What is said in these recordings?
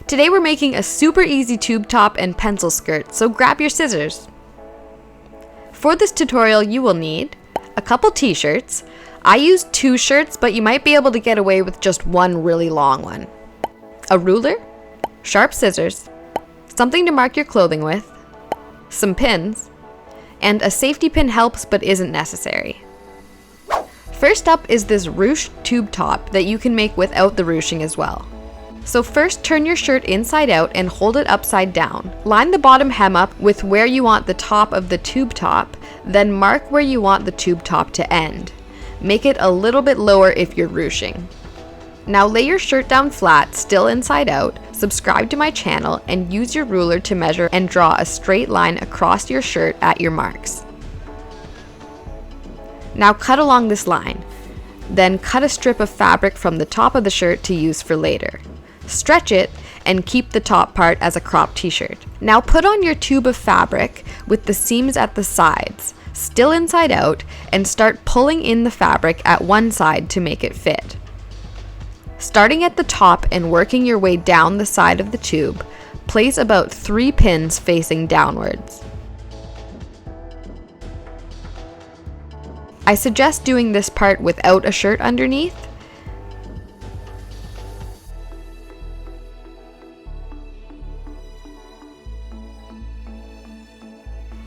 Today we're making a super easy tube top and pencil skirt, so grab your scissors. For this tutorial you will need a couple t-shirts. I used 2 shirts, but you might be able to get away with just one really long one. A ruler, sharp scissors, something to mark your clothing with, some pins, and a safety pin helps but isn't necessary. First up is this ruched tube top that you can make without the ruching as well. So first turn your shirt inside out and hold it upside down. Line the bottom hem up with where you want the top of the tube top, then mark where you want the tube top to end. Make it a little bit lower if you're ruching. Now lay your shirt down flat, still inside out, subscribe to my channel, and use your ruler to measure and draw a straight line across your shirt at your marks. Now cut along this line. Then cut a strip of fabric from the top of the shirt to use for later. Stretch it and keep the top part as a cropped t-shirt. Now put on your tube of fabric with the seams at the sides, still inside out, and start pulling in the fabric at one side to make it fit. Starting at the top and working your way down the side of the tube, place about 3 pins facing downwards. I suggest doing this part without a shirt underneath.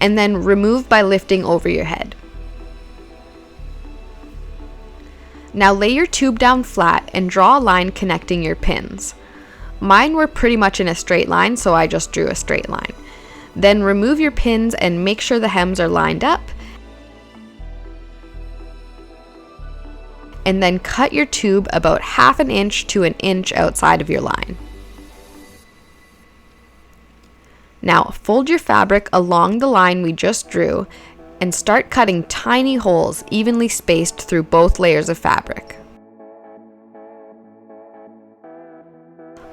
And then remove by lifting over your head. Now lay your tube down flat and draw a line connecting your pins. Mine were pretty much in a straight line, so I just drew a straight line. Then remove your pins and make sure the hems are lined up. And then cut your tube about 1/2 inch to 1 inch outside of your line. Now fold your fabric along the line we just drew and start cutting tiny holes evenly spaced through both layers of fabric.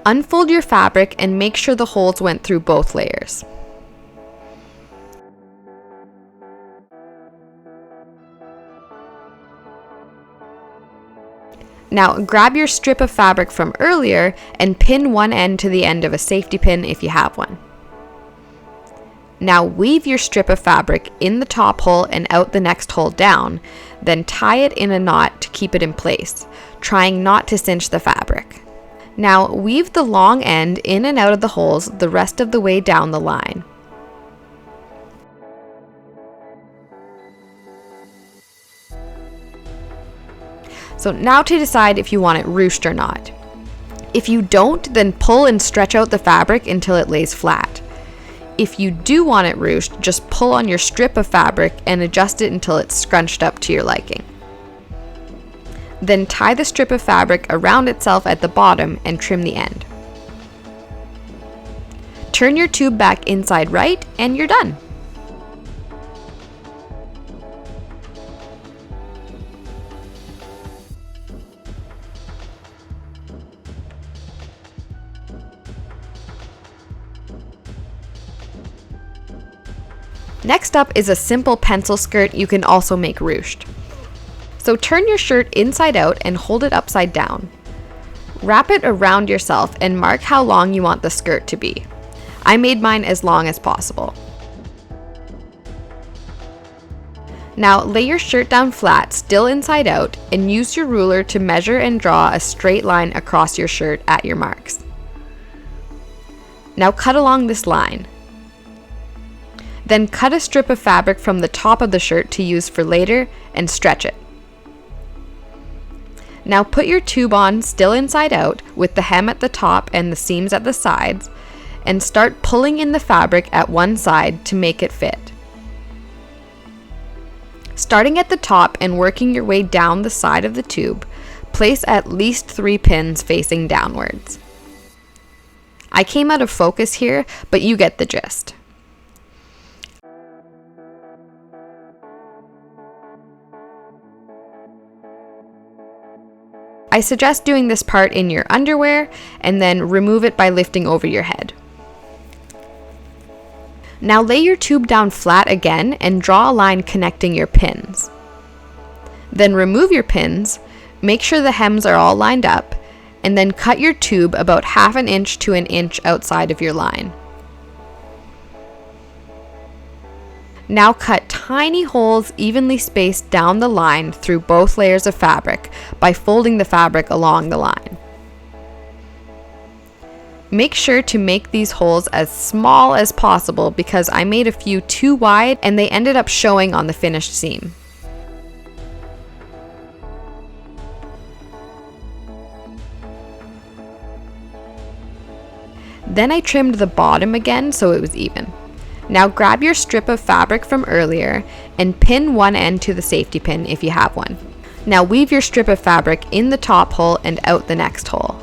Unfold your fabric and make sure the holes went through both layers. Now grab your strip of fabric from earlier and pin one end to the end of a safety pin if you have one. Now weave your strip of fabric in the top hole and out the next hole down, then tie it in a knot to keep it in place, trying not to cinch the fabric. Now weave the long end in and out of the holes the rest of the way down the line. So now to decide if you want it ruched or not. If you don't, then pull and stretch out the fabric until it lays flat. If you do want it ruched, just pull on your strip of fabric and adjust it until it's scrunched up to your liking. Then tie the strip of fabric around itself at the bottom and trim the end. Turn your tube back inside right and you're done. Next up is a simple pencil skirt you can also make ruched. So turn your shirt inside out and hold it upside down. Wrap it around yourself and mark how long you want the skirt to be. I made mine as long as possible. Now lay your shirt down flat, still inside out, and use your ruler to measure and draw a straight line across your shirt at your marks. Now cut along this line. Then cut a strip of fabric from the top of the shirt to use for later and stretch it. Now put your tube on still inside out with the hem at the top and the seams at the sides and start pulling in the fabric at one side to make it fit. Starting at the top and working your way down the side of the tube, place at least 3 pins facing downwards. I came out of focus here, but you get the gist. I suggest doing this part in your underwear and then remove it by lifting over your head. Now lay your tube down flat again and draw a line connecting your pins. Then remove your pins, make sure the hems are all lined up, and then cut your tube about 1/2 inch to 1 inch outside of your line. Now cut tiny holes evenly spaced down the line through both layers of fabric by folding the fabric along the line. Make sure to make these holes as small as possible because I made a few too wide and they ended up showing on the finished seam. Then I trimmed the bottom again so it was even. Now grab your strip of fabric from earlier and pin one end to the safety pin if you have one. Now weave your strip of fabric in the top hole and out the next hole.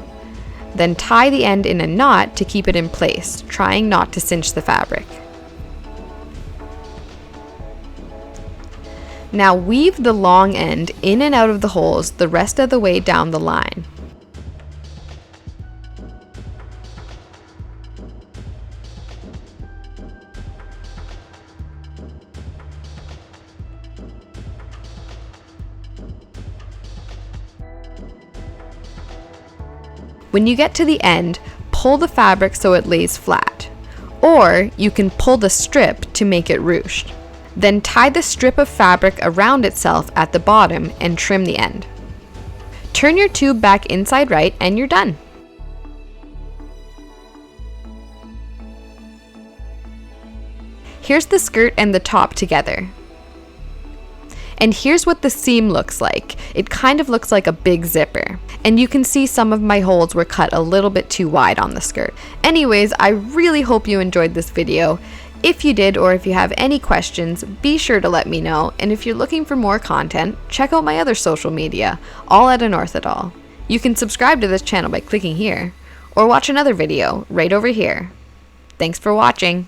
Then tie the end in a knot to keep it in place, trying not to cinch the fabric. Now weave the long end in and out of the holes the rest of the way down the line. When you get to the end, pull the fabric so it lays flat, or you can pull the strip to make it ruched. Then tie the strip of fabric around itself at the bottom and trim the end. Turn your tube back inside right and you're done. Here's the skirt and the top together. And here's what the seam looks like. It kind of looks like a big zipper. And you can see some of my holes were cut a little bit too wide on the skirt. Anyways, I really hope you enjoyed this video. If you did, or if you have any questions, be sure to let me know. And if you're looking for more content, check out my other social media, all at Unorthodoll. You can subscribe to this channel by clicking here, or watch another video right over here. Thanks for watching.